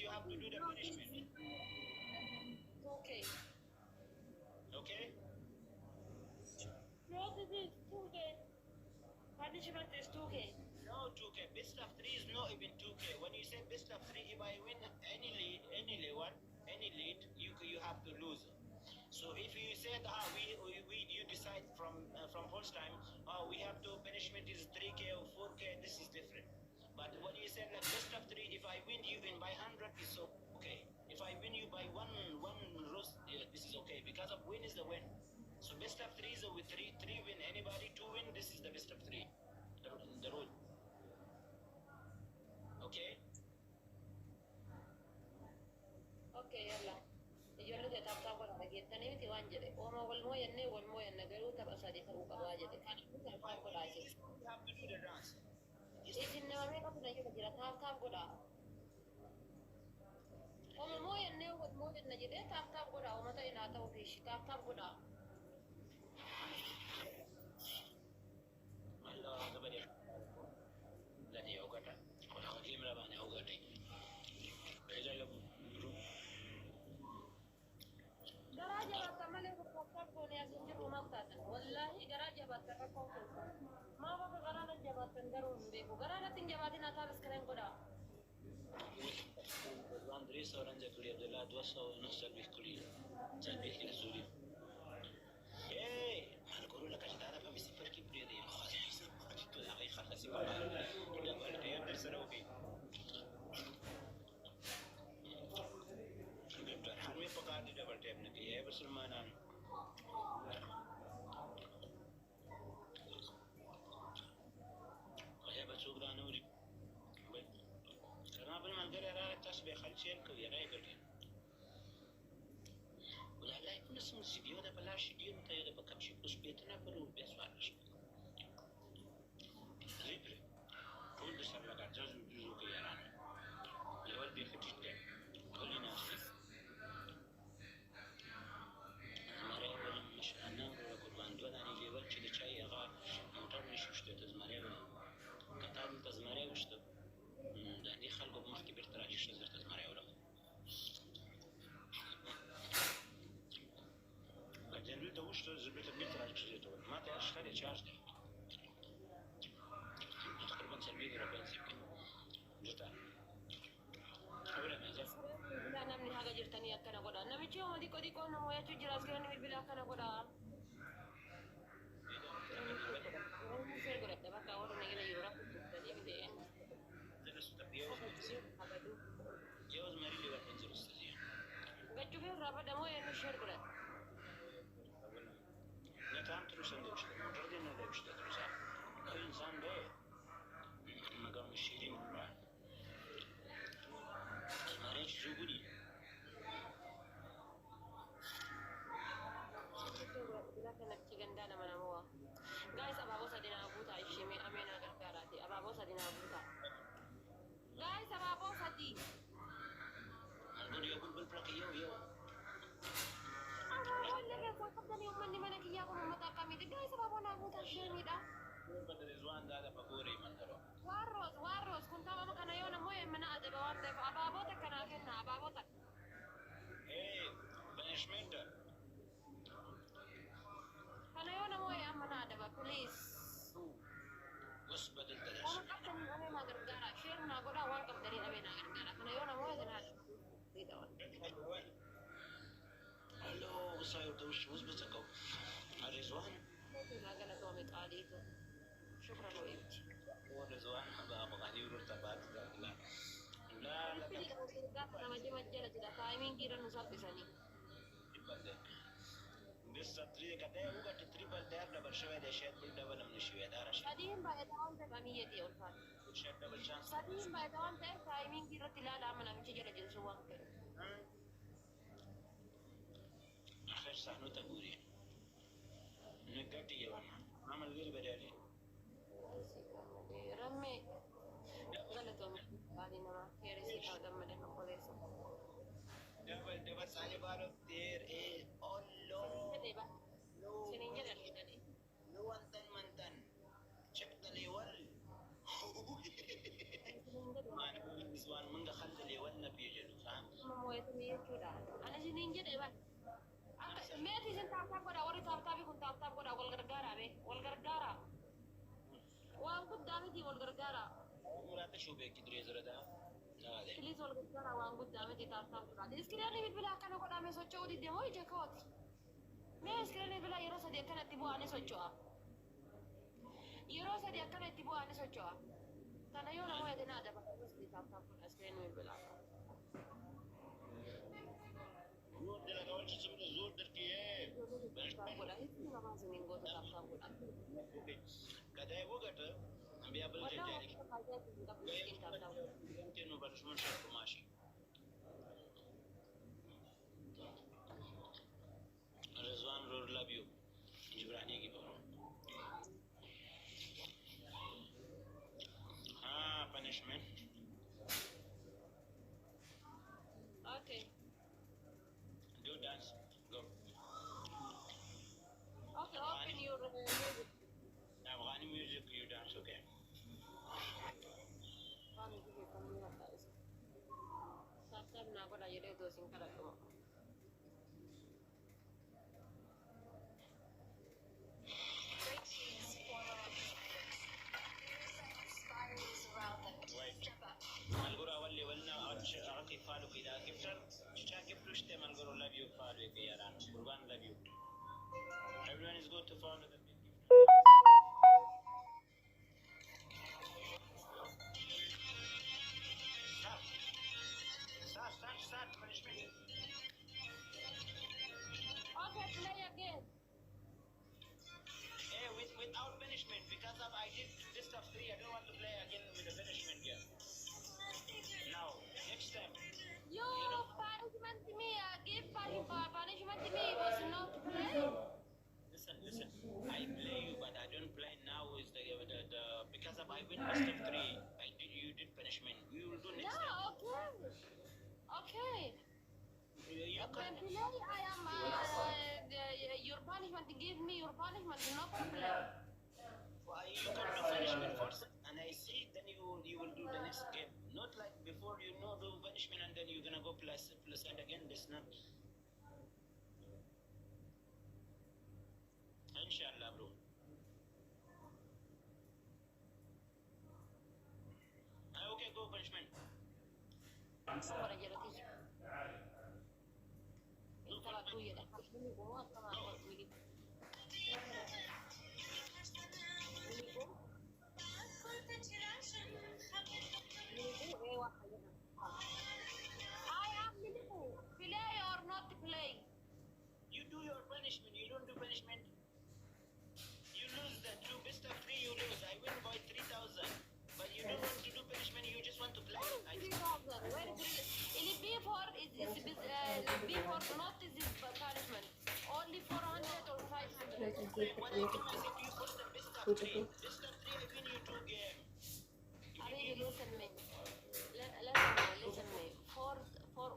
you have to do the punishment. Okay. Okay? No, this is 2K. Punishment is 2K. No, 2K. Best of 3 is not even 2K. When you say best of 3, if I win any lead, any lead, you have to lose. So if you said, you decide from first time, we have to punishment is 3K or 4K, this is different. But when you said like best of 3, if I win you in by 100, it's okay. If I win you by one roast, this is okay because of win is the win. So best of 3 is with three win. Anybody 2 win, this is the best of 3. The rule. Okay. Okay, yalla. Ijoollee ta'e taaptaa godhaa geettanii miti waan jedhe ooma wal moo'anne garuu tapha sadii ta'uu qabaa jedhe kanaafuu taaptaa godhaa jedhe. You have to do the dance. Isin nama meeqatu na jira jira taaptaa godhaa. Ooma moo'anne wal moo'anne jedhee taaptaa godhaa ooma ta'e naa ta'uu fi taaptaa godhaa. Allah gabadhe. Lani ogata. Wala hojii mira bana ogate. Beja labu. Garaa jabaatan malee taaptaa goonee as hin jiru maaf taatan wallaahi garaa jabaatan rakkoo keessaa. Maaf akka garaa na jabaatan garuu hin beeku garaa natti hin jabaatin haa taabis kan hin godhaa. Andrés Orange Kuli Abdullah 200 salvis Kuli. Salvis Kuli. Hey, mal kuru la kashitara fa misi farki briyadi. To ya akhi khalasi ba. Ila qala te yadar sarawi. Dr. Hanmi pakadi da barte apne ki hai Musulmanan. Wajah bachuk da nuri. Karena apa man gara ara tasbih khalchen ko ya rai barte. ولا لا يكون اسمه الفيديو ده بلاش فيديو متى يده بكمشي بس بيتنا برو بيسوالش غيبري كل بس لما قاعد جاز وجوزو كيرانا يقول بيخد جدا كل ناس زماري ولا مش انا ولا قربان دون اني بيقول كده شاي غا موتور مش وشته تزماري ولا قطعه تزماري وشته يعني خلقوا بمخكي بيرتراجي شته تزماري ولا General da uștă zbete metra acceso, mate aștare ceaște. Trebuie să servir de pensie. Justa. Ora meza. Da namni haga jirtanii akkana godha. Namichi yoo xiqqoo nama wayyaachuu jira as galanii bilbila akkana godha. Seer godhadha bakka warra nagala yeroo rakkatanii bitee. Zena suta biyo. Jeos mari liwa penjuru stazia. Gachuu fi irraa badamoo eenyu sheer godhadha. Tam تروسن دوشته مردی نداشته تروسا که انسان ده مگم شیرین بود مارج جوگونی guys ababo sadina buta ishimi amena gargarati ababo sadina buta guys ababo sadi algoni yo bulbul plakiyo yo wala ka sakabdani umman ni mana kiya ko mata kami di guys ababo na buta ishimi da بدل زوان ده بقوري منترو warros kun tama kana yona moye mana adaba warte ababo ta kana kenna ababo ta eh punishment kana yona moye amana adaba please بس بدل Orang دلاش kapten kami magar gara, share na goda war kapten kami magar gara. Karena yo na mo gara. Tidak. الو وصاير دوش وزبتكو رضوان Itu magar na kami kali itu. Syukran lo ibu. هو رضوان بقى غني ورتبات لا لا لا Jadi kalau kita sama aja majalah tidak timing kira nusap bisa nih. يبدل لسه تري كده هو تريبل ده دبل شويه ده شات دبل من شويه ده رش Tadi mbak Edwan teh kami ya dia ulfat. شات دبل شانس Tadi mbak Edwan teh timing kira tidak lama nama cijala jadi suang teh. اخر سحنو تقولي نقدي يا ماما عمل غير بدالي Rame. Galat om. Kali nama kira sih kau dah mana nak boleh so. دبل ثاني بارو دير ايه اولو Jadi bah. Sini je dah kita ni. لو انتن منتن شكت ليول ما نسوان من خلد ليول نبي جلو والغرغرة مرات شو بك تدري زردا هذا بليز والغرغرة وان قدامي تتعطل قراد اسكريني بالبلا كانوا قد عم يسوچو دي دمو يجكوت ما اسكريني بلا يروس دي كانت تبو اني سوچو يروس دي كانت تبو اني سوچو كان يوم ما يدنا ده بس دي تعطل اسكريني بالبلا زور دل اول شيء سمي زور دل كيه ولا هيك ما لازم نقول تعطل كذا وقت أبي أبل جداري كأنه برشمن شاف ماشي رضوان رور لابيو جبراني की बोलो हाँ punishment okay do dance go okay open your music Afghani music you dance okay Sakar na ko na yele do sing kala ko malgura walli walna arqi falu ila giftar chicha giftushte malgura love you falu ke yaran qurban love you everyone is going to follow the big start punishment okay play again hey without punishment because of I did this stuff 3 I don't want to play again with the punishment here now next time you punishment me give punishment me was not play listen I play you but I don't play now is the because of I win best of 3 you did punishment we will do next time okay you can play I am your punishment give me your punishment no problem you can do punishment first and I see then you will do the next game not like before you know do punishment and then you're gonna go plus and again this not inshallah bro okay go punishment Ahora ya lo dije. Esta la tuya, después me digo, hasta más por mi hijo. I am Milibu. Play or not play? you do your punishment you don't do punishment you lose the two best of 3 you lose I win by 3,000 but you don't want to do punishment you just want to play I 3,000. Where is it? B4 is B4 not is this punishment. Only 400 or 500. what I do is if you put the best of 3 I win you 2 game Habibi, listen me. Listen me. 400,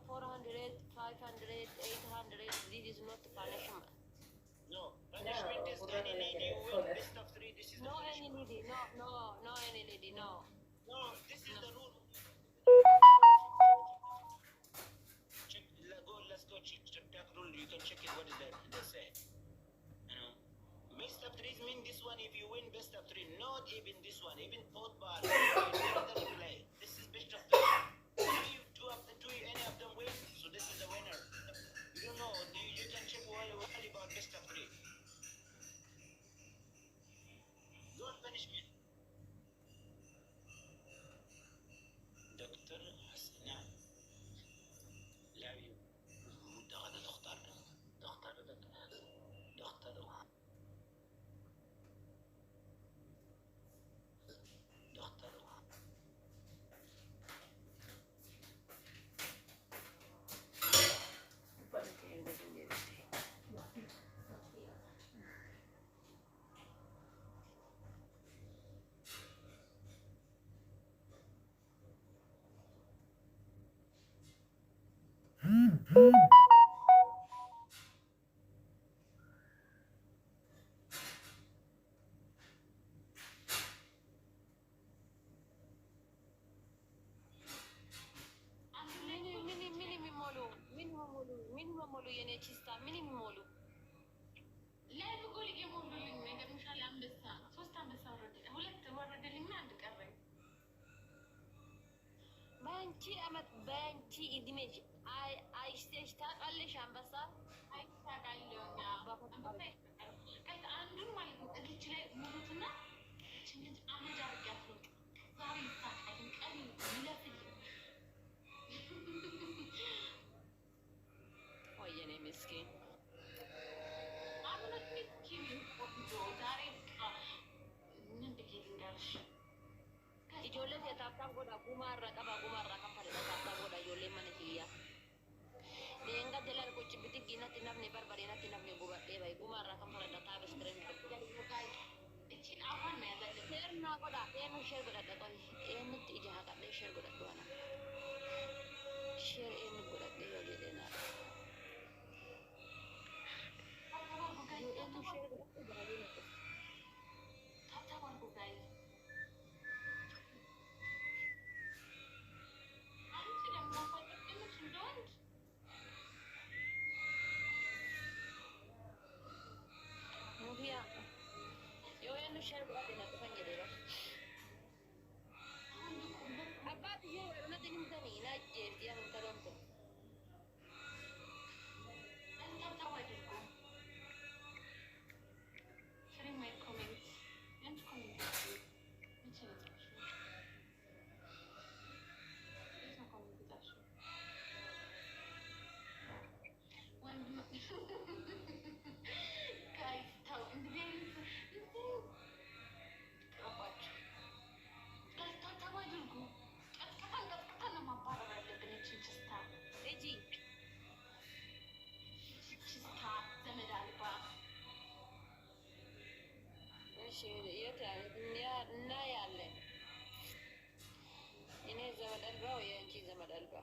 500, 800. This is not punishment. no punishment is any need you win best of 3 this is the No punishment. any needy. No any needy. No. No, this is the rule. Check, let's go check that rule. You can check it. What is that? They say. You know, best of 3 mean this one. If you win best of 3, not even this one. Even both ball. Another play. This is best of 3. Two of the two, any of them win. So this is the winner. You don't know. You can check well about best of 3. Don't punish me. دكتور حسنا لاعب منتخب دكتور የሚሞሉ የኔ ቺስታ ምን የሚሞሉ ላይ ብጎል እየሞሉልኝ ነው። እንደምሳሌ አንበሳ 3 አንበሳ ወረደ፣ 2 ወረደልኝ፣ 1 ቀረኝ። አመት በአንቺ እድሜሽ አይስተሽ ታውቃለሽ? አንበሳ አይታውቃለሁኛ አንዱን ማለት ነው እዚች ላይ ሙሉትና ችንት አመድ አድርጊያት ነው ዛሬ ይሳቃልን ቀን ይለፍልኝ ወየኔ ምስኪን አሁነት ምስኪን ቆንጆ ዛሬ ምን ብዬ ልንገርሽ ijoollee ta'e taaptaan godha gumaarra qaba gumaarra kan faledha taaptaan godha ijoollee mana kiyyaa leenga jalal gochi bitiggi natti nafni barbare natti nafni gubadhee bayi gumaarra kan faledha taabes tireen ittiin afaan na yaadalle seernaa godha eenu sheer godhadha qoli eenutti ija haqadhee sheer godhadhu ana sheer eenu godhadhee yoo jedhee naadha yoo eenu sheer godhadhee baay'ee naqe taaptaan wargu gaayee እናያለን እኔ ዘመድ አልባ ወይ አንቺ ዘመድ አልባ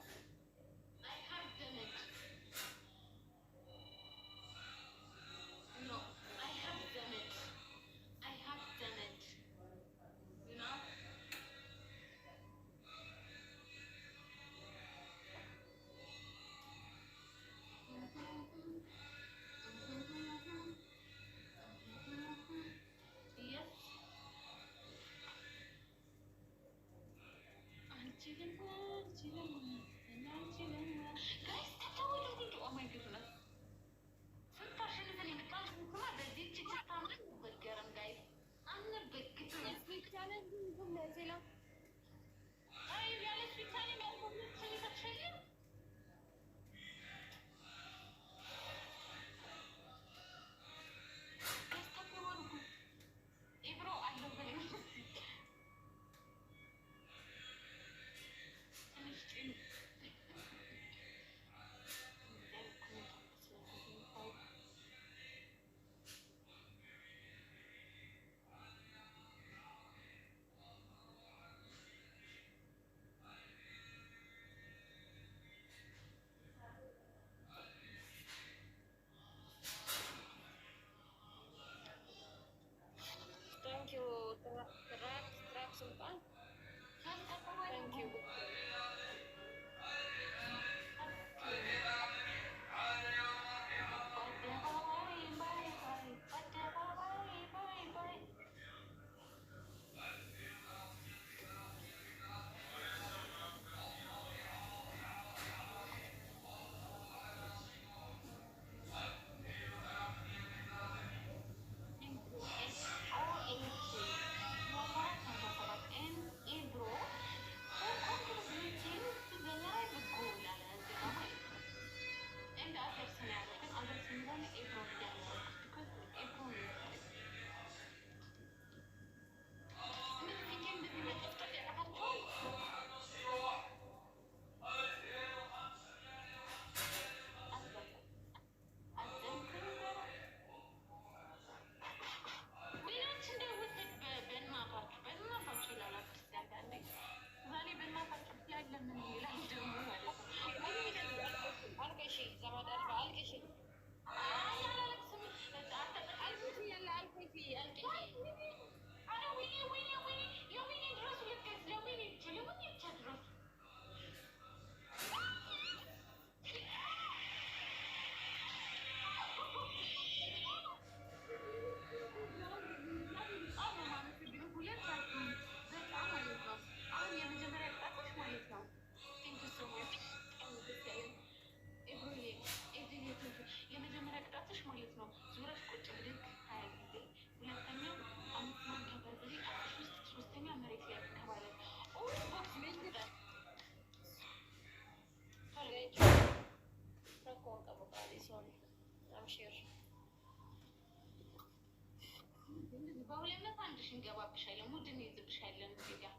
አንድሽ እንገባብሻለን፣ ሙድ እንይዝብሻለን። እዚህ ጋር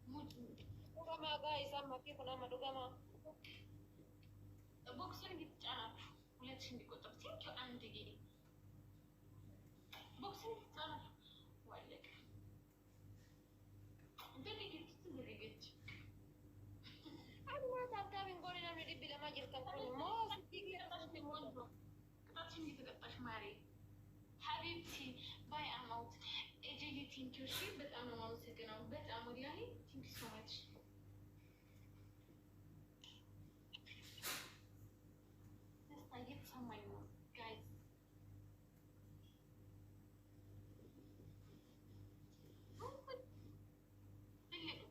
ሙድ ዱጋማ ጋይስ አማኪ ኩናማ ዱጋማ ቦክስን እየተጫናችሁ 2000 እንዲቆጠር ቲንኪው አንድ ጊዜ ቦክስን እየተጫናችሁ ዋለቀ በልግት በልግት አማ ታብታብን ጎሪ ነው ዲቢ ለማጅርከን ኩን ሞ ቅጣትሽን እየተቀጣሽ ማሪ ሀቢብቲ ባይ አማውት ኤጀሊ ቲንኪው። እሺ በጣም ነው የማመሰግነው። በጣም ወላሂ ቲንኪው ሶ ማች። ደስታ እየተሰማኝ ነው ጋይዝ።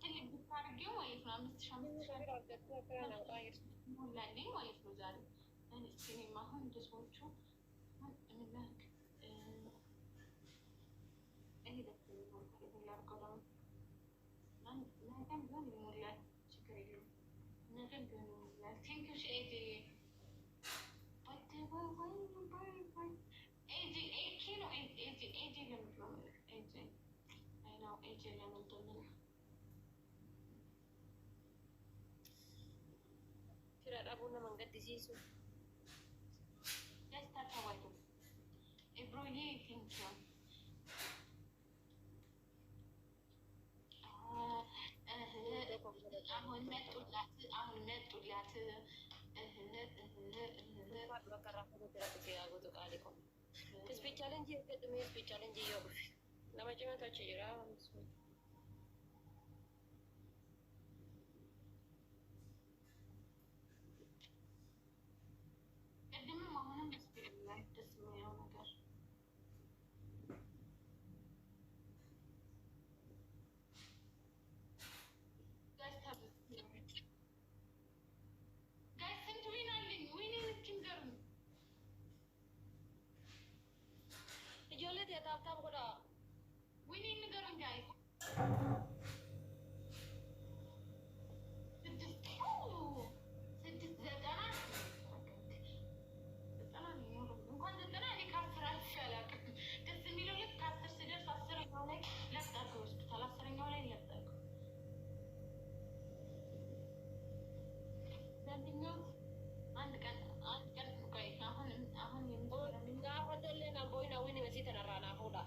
ትልቅ ብታርጌው ማለት ነው 5500 ሞላልኝ ማለት ነው ዛሬ። እኔማ አሁን እንደ ሰዎቹ እንላክ እኔ ደስ ላርገው ደግሞ ነገም ቢሆን ይሞላል፣ ችግር የለውም። ነገም ቢሆን ይሞላል። ቴንኪው ኤጂ ኤጂ ኤኪ ነው ኤጂ ኤጂ ለምንድን ነው ኤጂ አይ ነው ኤጂ ለምንድን ነው ፊራዳቡና መንገድ ሲሱ ደስታ ተዋይቶ ኤብሮዬ ቴንኪው አሁን መጡላት ስፔቻለንጂ ቅድሜ ስፔቻለንጂ እየሩፍ ለመጭመታች ጅራ ቅድምም አሁንም ደስ ይላል። ደስ የሚለው ነገር ጋይስ ስንት ዊን አለኝ? ዊኔን እስኪ ንገሩኝ። ijoollee taataaf godha ዊኔን ንገሩኝ ጋይስ። gaafatallee nan boo'ina wini mesii tanarraa naa fuudha.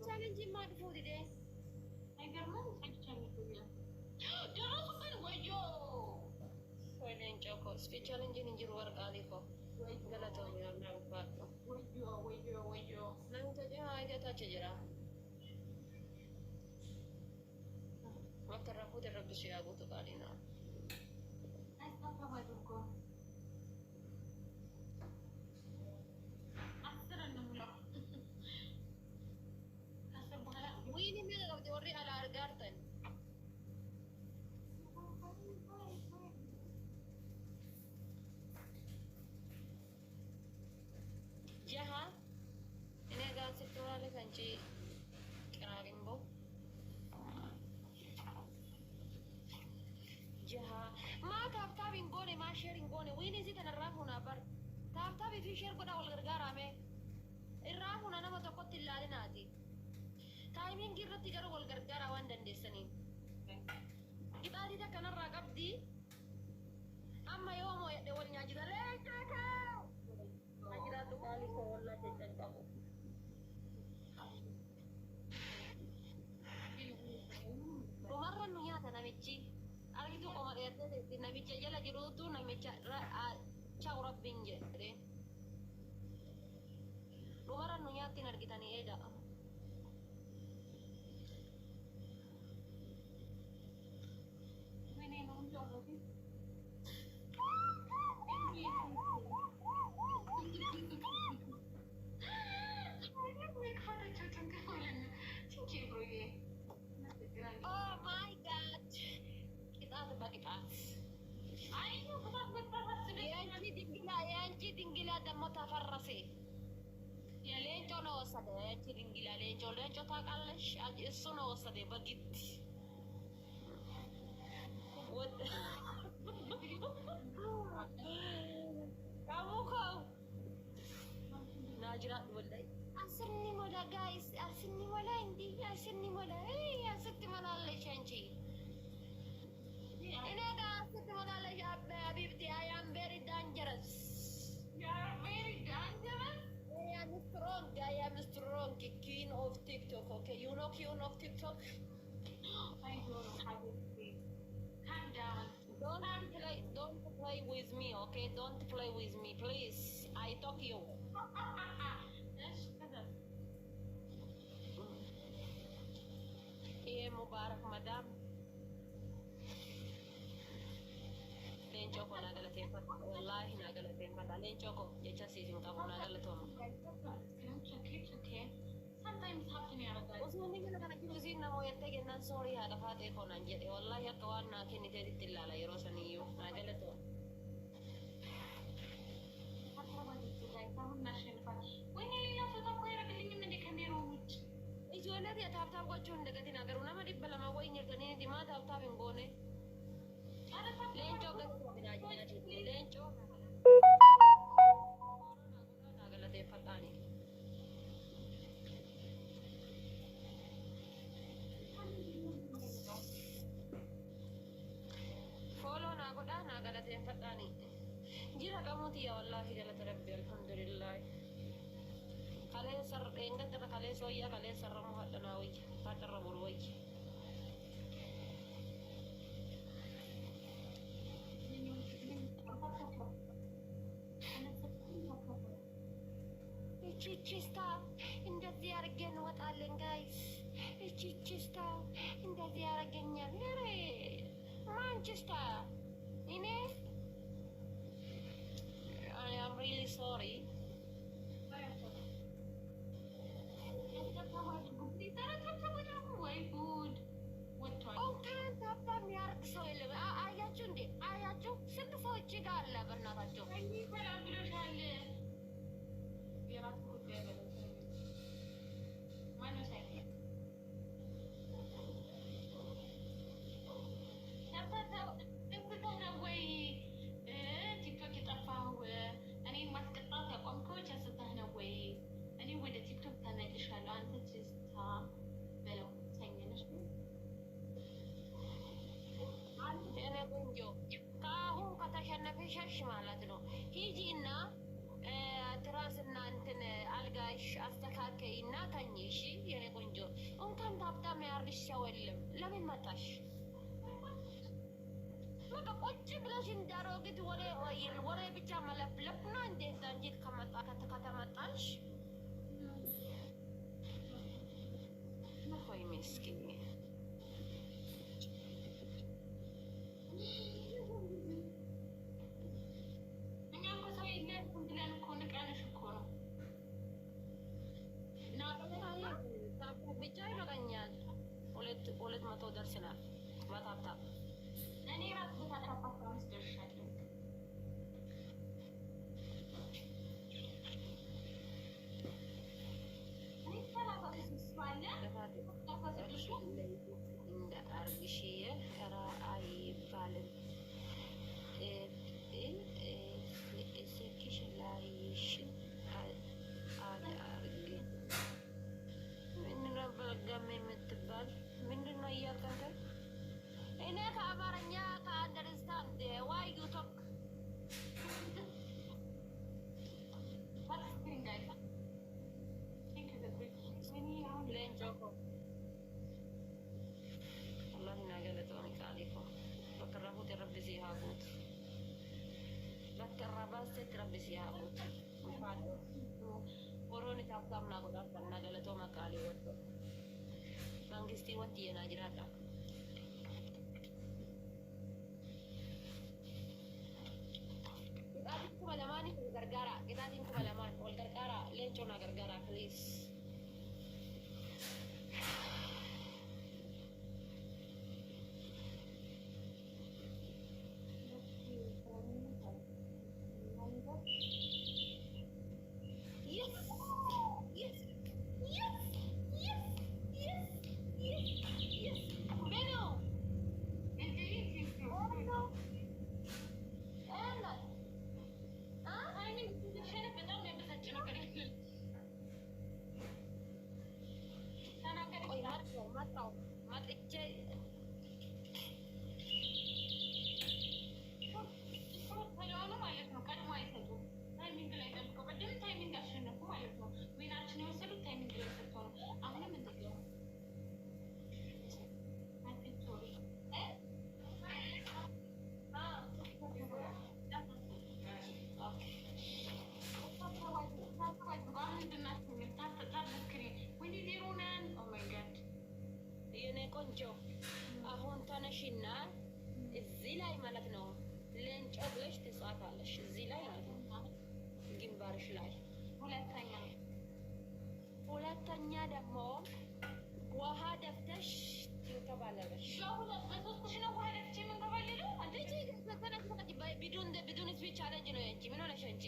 challenge maa dhufuu didee ወይኔን ጮኮ ስፒች ቻሌንጅን እንጅሩ ወርቃሊኮ ገለተው ያናባቶ ናንተ አይገታች ጅራ ወከረፉት ረብሽ ያጉቱ ቃሊና ወይኔ የሚያቀብጥ ወሬ አላርጋርተን jaha ini agak sektoral kanci kenalin bo jaha ma tap ingone ma share ingone wini sih tanarrafu na bar tap itu share koda wal gargara me irrafu na nama tokko tillali nati timing girratti gara wal gargara wan dandeessani ibadi ta kanarra qabdi amma yomo yadde wal nyaajidale Najiratu kali seolah jajan kamu. Rumarran nuya ta namichi. Argitu koma erte di namichi jala jirutu namichi cha rabbin jedhe. Rumarran nuya tin argitani eda. Ini nunggu lagi. Oh my god, kita ada bagi pas. Ayo kita berparas. Yanci tinggal ada motor farasi. የሌንጮ ነው ወሰደ። እቺ ድንግላ ሌንጮ ታውቃለሽ? እሱ ነው ወሰደ በግድ ወደ ካሙካው ናጅራት ወላይ አስርኒ ሞላ ጋይስ አስርኒ ሞላ እንዲ አስርኒ ሞላ አስርት ሞላለች አንቺ እኔ ጋር አስርት ሞላለች አቢብቲ አይ አም ቬሪ ዳንጀረስ I am strong king of TikTok, okay? You know king of TikTok? I don't know how to say. Calm down. Don't play with me, okay? Don't play with me, please. I talk you. Yeah, Mubarak, madam. Lencho ko nagalatin pa. Wallahi nagalatin pa. Lencho ko, jecha season ka mo nagalatin mo. It's okay. Sometimes happen ያረጋል Usman ni kana kilusin na mo yette genan sorry hada fate ko nan jede wallahi akwan na kinite ditillala yero saniyo nagalato. Ijoollee ati taaptaaf gochuun dagatiin agaruu nama dhibba lama wayii nyirtanii dimaa taaptaaf hin goone. Leencoo gadi leencoo nagalateeffadhaani. Fooloo naa godhaa nagalateeffadhaani. Jira qamuuti yaa wallaahi galata rabbi alhamdulillah. Kalee sarra dheengadda kalee sooyyaa kalee sarra muhadhanaa wayya haadharra buru wayya. እቺቺስታ እንደዚህ አድርገን እንወጣለን ጋይስ። እቺቺስታ እንደዚህ ያደርገኛል። ኧረ ማንችስታ እኔ I am really sorry. አያችሁ እንዴ አያችሁ ስንት ሰዎች ጋር አለ በእናታቸው ከአሁን ከተሸነፈሽ ማለት ነው ሂጂና ትራስና እንትን አልጋሽ አስተካከይና ተኝ። እሺ የኔ ቆንጆ እንኳን ታብታም ያርግሽ ሰው የለም። ለምን መጣሽ? በቃ ቁጭ ብለሽ እንዳሮግት ወሬ ብቻ መለፍለፍ ነው። እንዴት አንቺት ከመጣ ከተመጣሽ ወይ ምስኪን ብቻ ይበቃኛል። 200 ደርሰናል በታብታብ እኔ ራሱ በታብታብ ደርሻለሁ። እንደ አርግሽ ራ አይባልም ስልክሽ ላይሽ አድርግ ምንድን ነበር ገሜ የምትባል ምንድን ነው እያልከንተ እኔ ከአማርኛ ከአንደርስታንድ ዋይ ዩ ቶክ ሌንጮኮ والله ناقلتوني عليكم بكرهوت ربي زيهاقوت بكرهباس ربي زيهاقوت مفادو وروني تابتام ناقود أفضل ناقلتو مقالي وطو مانجستي وطي ناجراتا قطعتكم لماني والغرغارة قطعتكم لمان والغرغارة لينشونا غرغارة بليز Yes. መጣሁ መጥቼ ስለሆነ ማለት ነው። ቀድሞ አይሰጡም። ታይሚንግ ላይ ጠብቀው ቅድም ታይሚንግ አሸነፉ ማለት ነው። ዊናችን የወሰዱት ታይሚንግ ላይ ሰጥተው ነው። አሁንም እንደዚያ ነው። የኔ ቆንጆ አሁን ተነሽና እዚህ ላይ ማለት ነው ሌንጮ ብለሽ ትጻፋለሽ። እዚህ ላይ ማለት ነው ግንባርሽ ላይ። ሁለተኛ ደግሞ ውሃ ደፍተሽ ትንከባለለሽ። ቢዱን ስፒች ቻሌንጅ ነው እንጂ ምን ሆነሽ እንጂ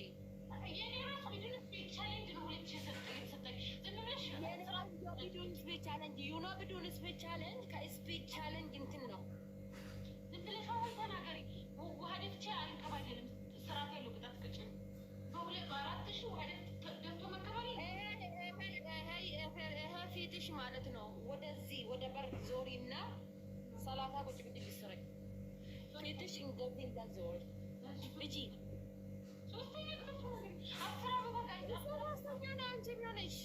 ቢዱን ስፒች ቻሌንጅ ዩ ኖ ቢዱን ስፒች ቻሌንጅ ከስፒች ቻሌንጅ እንትን ነው። ዝም ብለሽ አሁን ተናገሪ። ውሃ ደፍቼ አልንከባለልም። ስርዓት ያለው ቅጣት ቅጭ በ4 ሺህ ውሃ ደፍቶ መከባል ፊትሽ ማለት ነው። ወደዚህ ወደ በር ዞሪ እና 30 ቁጭ ብድግ ይስረኝ ፊትሽ እንደዚህ እንዳዞሪ ልጂ ሶስተኛ ቅጣት ነው። 10 አበባ አንቺ ምን ሆነሽ?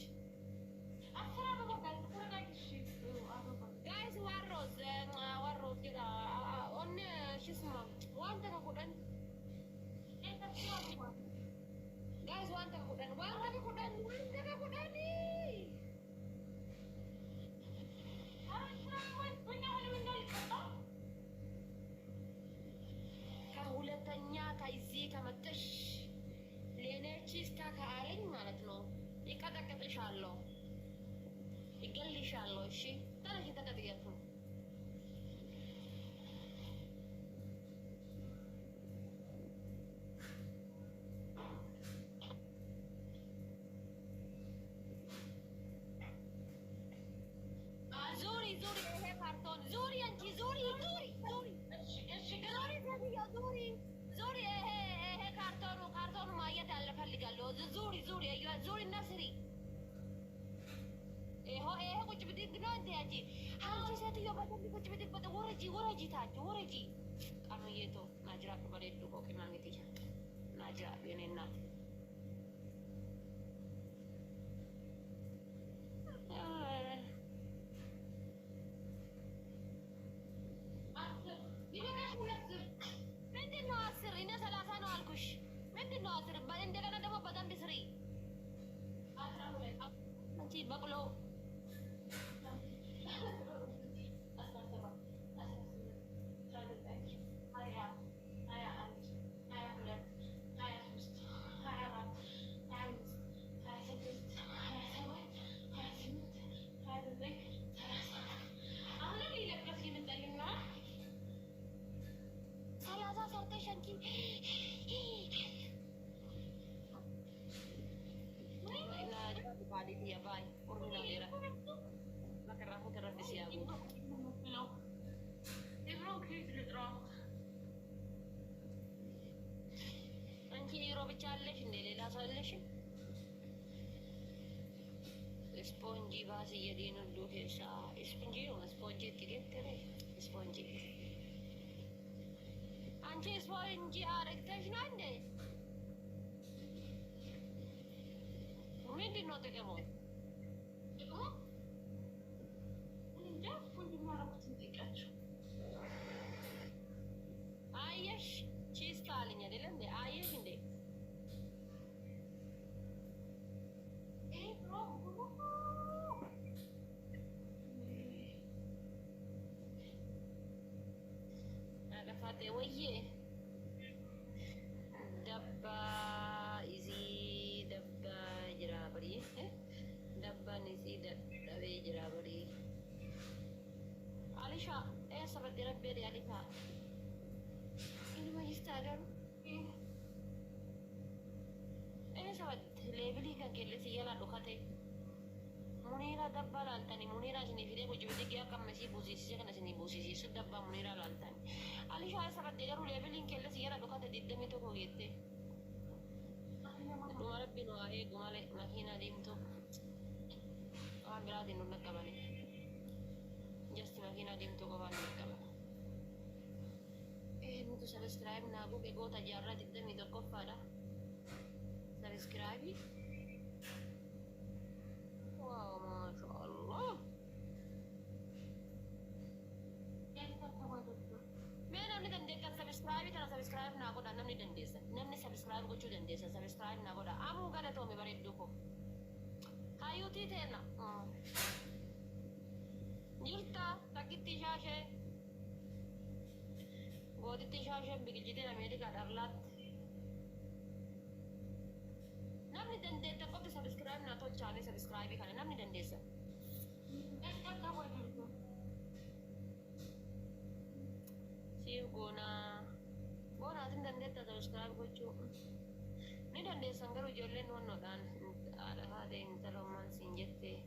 10 አበባ ጋይስ ዋሮዝ ኦን ሽስማ ዋንተ ከቁደን ጋይስ ዋንተ ከቁደን ከሁለተኛ ከዚህ ከመጠሽ ሌኔቺስታ ከአለኝ ማለት ነው ይቀጠቅጥሻለሁ፣ ይገልሻለሁ። እሺ ተነሽ ተቀጥያቱ ዙሪ ይሄ ካርቶን ዙሪ አንቺ ዙሪ ይሄ ካርቶኑ ማየት ያለፈልጋለሁ። ዙሪ እና ስሪ። ይሄ ቁጭ ብድግ ነው እንዴ አንቺ ሴትዮ በደንብ ቁጭ ብድግ ወረጂ ታች ወረጂ ቀኑዬቶ ናጅራ በሌሉ ቆቅና ሚትያ ናጅራ የኔ እናት ምንድን ነው 10 እኔ 30 ነው አልኩሽ። ምንድን ነው 10? እንደገና ደግሞ በደንብ ስሪ አንቺ በቅሎ ብቻ አለሽ እንደ ሌላ ሰው አለሽም? ስፖንጂ ባስ የዲኑ ዱሄሳ ስፖንጂ ነው። ስፖንጂ ትገትረ ስፖንጂ አንቺ ስፖንጂ አረግተሽ ነው እንዴ? ምንድን ነው ጥቅሙ? እንጃ ስፖንጂ ማረኩትን ጠይቃችሁ አየሽ ቺስታ አለኝ አይደለም እንዴ? አየሽ እንዴ ወዬ ደባ ኢዚ ደባ ጅራበሪ ደባን ኢዚ ደቤ ጅራበሪ አሊሻ ሰበት ረቤ አሊፋ ኢንማ ይስታደሩ ሰበት ሌብሊ ከንኬሌስ እያላሉ ከቴ ሙኒራ ደባ ላልተኒ ሙኒራ ስኒ ፊዴ ቁጭ ብድግያ ቀመሲ ቡሲሲሴ ከነስኒ ቡሲሲሱ ደባ ሙኒራ ላልተኒ አሊሻ ሰበት ገሩ ሌብሊን ኬሌስ እያላሉ ከቴ ዲደሜ ቶኮ ጌቴ ዱማ ረቢ ነው አሄ ጉማሌ መኪና ዲምቶ ዋን ብራቲ ነው ነቀበሌ makiinaa deemtuu qofaan dirqama. Nuti sabiskiraayib naa godhe goota jaarraa 21ffaadha. Sabiskiraayibii. Waaw maasha Allah. Mee namni dandeettan sabiskiraayibii tana sabiskiraayib naa godha namni dandeessa. Namni sabiskiraayib gochuu dandeessa sabiskiraayib naa godha. Amuu galatoome bareedduu koo. Hayyuutii teenna. Jirta takkitti shaashee. Gootitti shaasheen biqilchitee Ameerikaa dharlaatti. Namni dandeettan qofti sabiskiraayib naa tolchaanii sabiskiraayibii kana namni dandeessa. Siif goonaatiin dandeetta sabiskiraayib gochuu. Ni dandeessan garuu ijoolleen wannoodhaan haadha haadha intalummaan siin jettee.